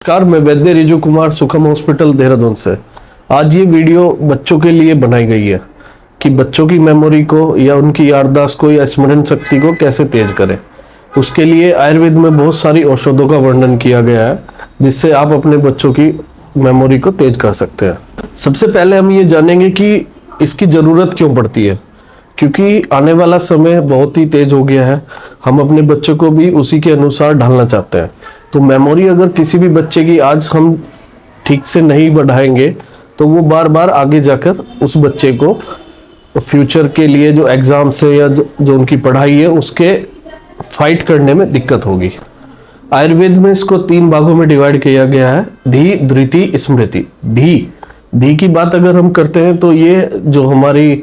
नमस्कार, मैं वैद्य रिजू कुमार सुखम हॉस्पिटल देहरादून से। आज ये वीडियो बच्चों के लिए बनाई गई है कि बच्चों की मेमोरी को या उनकी याददाश्त को या स्मरण शक्ति को कैसे तेज करें। उसके लिए आयुर्वेद में बहुत सारी औषधों का वर्णन किया गया है जिससे आप अपने बच्चों की मेमोरी को तेज कर सकते हैं। सबसे पहले हम ये जानेंगे कि इसकी ज़रूरत क्यों पड़ती है, क्योंकि आने वाला समय बहुत ही तेज हो गया है। हम अपने बच्चों को भी उसी के अनुसार ढालना चाहते हैं। तो मेमोरी अगर किसी भी बच्चे की आज हम ठीक से नहीं बढ़ाएंगे तो वो बार बार आगे जाकर उस बच्चे को फ्यूचर के लिए जो एग्जाम्स है या जो उनकी पढ़ाई है उसके फाइट करने में दिक्कत होगी। आयुर्वेद में इसको 3 भागों में डिवाइड किया गया है, धी, धृति, स्मृति। धी की बात अगर हम करते हैं तो ये जो हमारी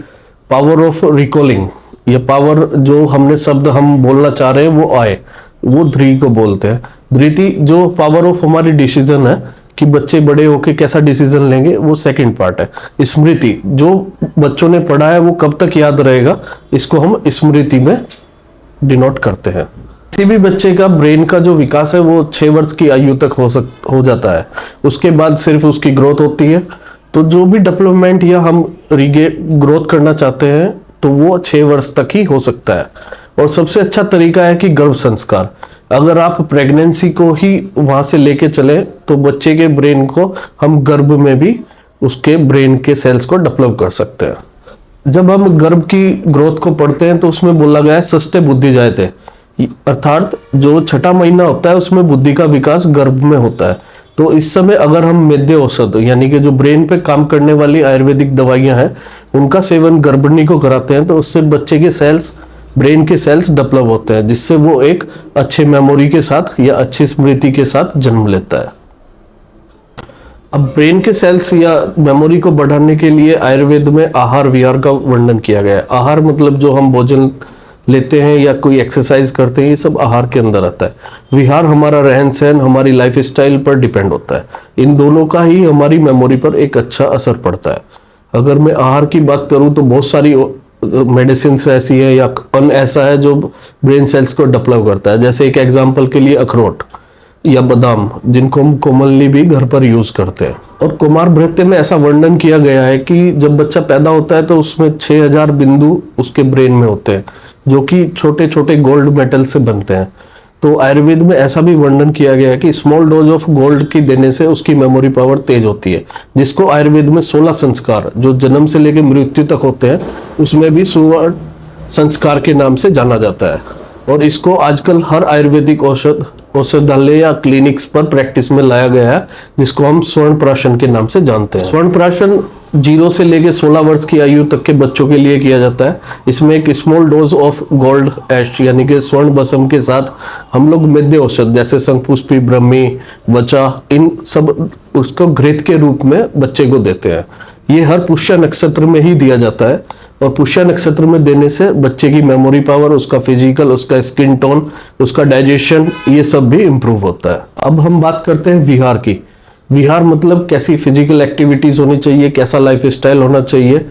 पावर ऑफ रिकॉलिंग, ये पावर जो हमने शब्द हम बोलना चाह रहे हैं वो आए, वो ध्री को बोलते हैं। धृति जो पावर ऑफ हमारी डिसीजन है कि बच्चे बड़े होके कैसा डिसीजन लेंगे, वो सेकंड पार्ट है। स्मृति जो बच्चों ने पढ़ा है वो कब तक याद रहेगा, इसको हम स्मृति में डिनोट करते हैं। किसी भी बच्चे का ब्रेन का जो विकास है वो 6 वर्ष की आयु तक हो जाता है। उसके बाद सिर्फ उसकी ग्रोथ होती है। तो जो भी डेवलपमेंट या हम ग्रोथ करना चाहते हैं तो वो 6 वर्ष तक ही हो सकता है। और सबसे अच्छा तरीका है कि गर्भ संस्कार। अगर आप प्रेगनेंसी को ही वहां से लेके चले तो बच्चे के ब्रेन को हम गर्भ में भी उसके ब्रेन के सेल्स को डेवलप कर सकते हैं। जब हम गर्भ की ग्रोथ को पढ़ते हैं तो उसमें बोला गया है षष्ठे बुद्धि जायते, अर्थात जो 6ठा महीना होता है उसमें बुद्धि का विकास गर्भ में होता है। तो इस समय अगर हम मेद्य औषध यानी कि जो ब्रेन पे काम करने वाली आयुर्वेदिक दवाइयां हैं उनका सेवन गर्भिणी को कराते हैं तो उससे बच्चे के सेल्स, ब्रेन के सेल्स डेवलप होते हैं, जिससे वो एक अच्छे मेमोरी के साथ या अच्छी स्मृति के साथ जन्म लेता है। अब ब्रेन के सेल्स या मेमोरी को बढ़ाने के लिए आयुर्वेद में आहार विहार का वर्णन किया गया है। आहार मतलब जो हम भोजन लेते हैं या कोई एक्सरसाइज करते हैं, ये सब आहार के अंदर आता है। विहार हमारा रहन सहन, हमारी लाइफ स्टाइल पर डिपेंड होता है। इन दोनों का ही हमारी मेमोरी पर एक अच्छा असर पड़ता है। अगर मैं आहार की बात करूं तो बहुत सारी मेडिसिन ऐसी है या अन्न ऐसा है जो ब्रेन सेल्स को डेवलप करता है। जैसे एक एग्जांपल के लिए अखरोट या बादाम, जिनको हम कॉमनली भी घर पर यूज करते हैं। और कुमार भृत्य में ऐसा वर्णन किया गया है कि जब बच्चा पैदा होता है तो उसमें 6000 बिंदु उसके ब्रेन में होते हैं जो कि छोटे छोटे गोल्ड मेटल से बनते हैं। तो आयुर्वेद में ऐसा भी वर्णन किया गया है कि स्मॉल डोज ऑफ गोल्ड की देने से उसकी मेमोरी पावर तेज होती है, जिसको आयुर्वेद में 16 संस्कार जो जन्म से लेकर मृत्यु तक होते हैं उसमें भी सुवर्ण संस्कार के नाम से जाना जाता है। और इसको आजकल हर आयुर्वेदिक औषधालय या क्लिनिक्स पर प्रैक्टिस में लाया गया है, जिसको हम स्वर्ण प्राशन के नाम से जानते हैं। स्वर्ण प्राशन 0 से लेके 16 वर्ष की आयु तक के बच्चों के लिए किया जाता है। इसमें एक स्मॉल डोज ऑफ गोल्ड एश यानी कि स्वर्ण भस्म के साथ हम लोग मेद्य औषध जैसे शंखपुष्पी, ब्रह्मी, वचा, इन सब उसको घृत के रूप में बच्चे को देते हैं। ये हर पुष्य नक्षत्र में ही दिया जाता है और पुष्य नक्षत्र में देने से बच्चे की मेमोरी पावर, उसका फिजिकल, उसका स्किन टोन, उसका डाइजेशन, ये सब भी इम्प्रूव होता है। अब हम बात करते हैं विहार की। विहार मतलब कैसी फिजिकल एक्टिविटीज होनी चाहिए, कैसा लाइफ स्टाइल होना चाहिए,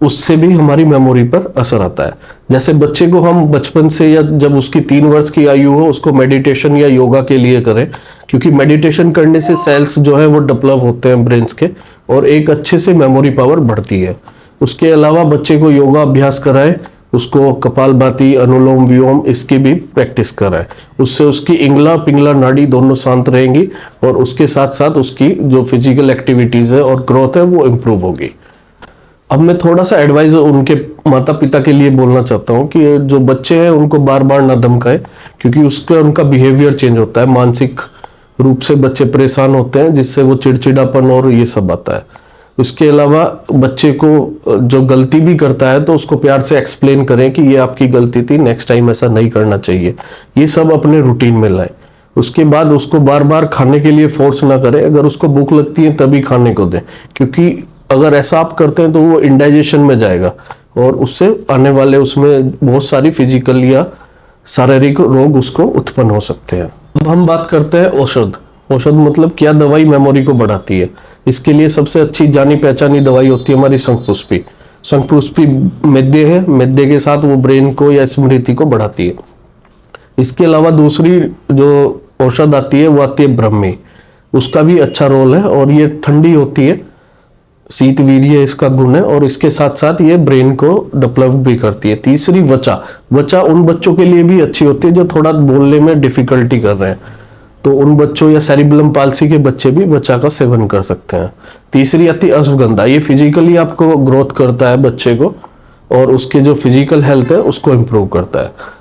उससे भी हमारी मेमोरी पर असर आता है। जैसे बच्चे को हम बचपन से या जब उसकी 3 वर्ष की आयु हो उसको मेडिटेशन या योगा के लिए करें, क्योंकि मेडिटेशन करने से सेल्स जो है वो डेवलप होते हैं ब्रेन्स के और एक अच्छे से मेमोरी पावर बढ़ती है। उसके अलावा बच्चे को योगा अभ्यास कराएं, उसको कपालभाति, अनुलोम विलोम इसकी भी प्रैक्टिस कराएं। उससे उसकी इंगला पिंगला नाड़ी दोनों शांत रहेंगी और उसके साथ साथ उसकी जो फिजिकल एक्टिविटीज है और ग्रोथ है वो इम्प्रूव होगी। अब मैं थोड़ा सा एडवाइस उनके माता पिता के लिए बोलना चाहता हूँ कि जो बच्चे हैं उनको बार बार ना धमकाएं, क्योंकि उसका उनका बिहेवियर चेंज होता है। मानसिक रूप से बच्चे परेशान होते हैं, जिससे वो चिड़चिड़ापन और ये सब आता है। उसके अलावा बच्चे को जो गलती भी करता है तो उसको प्यार से एक्सप्लेन करें कि ये आपकी गलती थी, नेक्स्ट टाइम ऐसा नहीं करना चाहिए। ये सब अपने रूटीन में लाएं। उसके बाद उसको बार बार खाने के लिए फोर्स ना करें। अगर उसको भूख लगती है तभी खाने को दें, क्योंकि अगर ऐसा आप करते हैं तो वो इंडाइजेशन में जाएगा और उससे आने वाले उसमें बहुत सारी फिजिकल या शारीरिक रोग उसको उत्पन्न हो सकते हैं। अब हम बात करते हैं औषध। औषध मतलब क्या दवाई मेमोरी को बढ़ाती है। इसके लिए सबसे अच्छी जानी पहचानी दवाई होती है हमारी शंखपुष्पी। शंखपुष्पी मेद्य है, मेद्य के साथ वो ब्रेन को या स्मृति को बढ़ाती है। इसके अलावा दूसरी जो औषध आती है वो आती है ब्रह्मी। उसका भी अच्छा रोल है। और ये ठंडी होती है, शीत वीर्य इसका गुण है, और इसके साथ साथ ये ब्रेन को डेवलप भी करती है। तीसरी वचा, वचा उन बच्चों के लिए भी अच्छी होती है जो थोड़ा बोलने में डिफिकल्टी कर रहे हैं, तो उन बच्चों या सेरिब्रम पाल्सी के बच्चे भी वचा का सेवन कर सकते हैं। तीसरी आती है अश्वगंधा, ये फिजिकली आपको ग्रोथ करता है बच्चे को, और उसके जो फिजिकल हेल्थ है उसको इम्प्रूव करता है।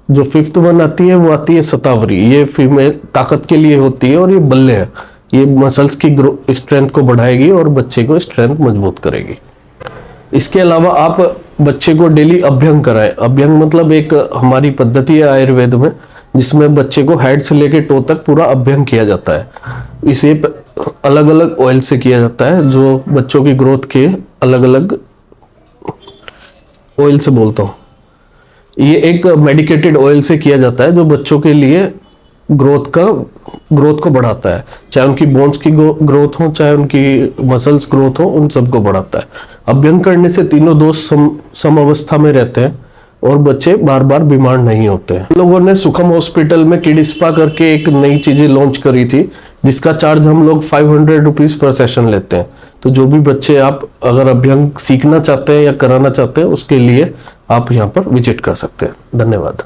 जो फिफ्थ वन आती है वो आती है शतावरी, ये फीमेल ताकत के लिए होती है, और ये बल्ले है, ये मसल्स की स्ट्रेंथ को बढ़ाएगी और बच्चे को स्ट्रेंथ मजबूत करेगी। इसके अलावा आप बच्चे को डेली अभ्यंग कराएं। अभ्यंग मतलब एक हमारी पद्धति है आयुर्वेद में, जिसमें बच्चे को हेड से लेके टो तक पूरा अभ्यंग किया जाता है। इसे अलग अलग ऑयल से किया जाता है, जो बच्चों की ग्रोथ के अलग अलग ऑयल से बोलता हूँ। ये एक मेडिकेटेड ऑयल से किया जाता है जो बच्चों के लिए ग्रोथ को बढ़ाता है, चाहे उनकी बोन्स की ग्रोथ हो, चाहे उनकी मसल्स ग्रोथ हो, उन सबको बढ़ाता है। अभ्यंग करने से तीनों दोष सम अवस्था में रहते हैं और बच्चे बार बार बीमार नहीं होते हैं। लोगों ने सुखम हॉस्पिटल में किड स्पा करके एक नई चीजें लॉन्च करी थी, जिसका चार्ज हम लोग 500 रुपीज पर सेशन लेते हैं। तो जो भी बच्चे आप अगर अभ्यंग सीखना चाहते हैं या कराना चाहते हैं, उसके लिए आप यहाँ पर विजिट कर सकते हैं। धन्यवाद।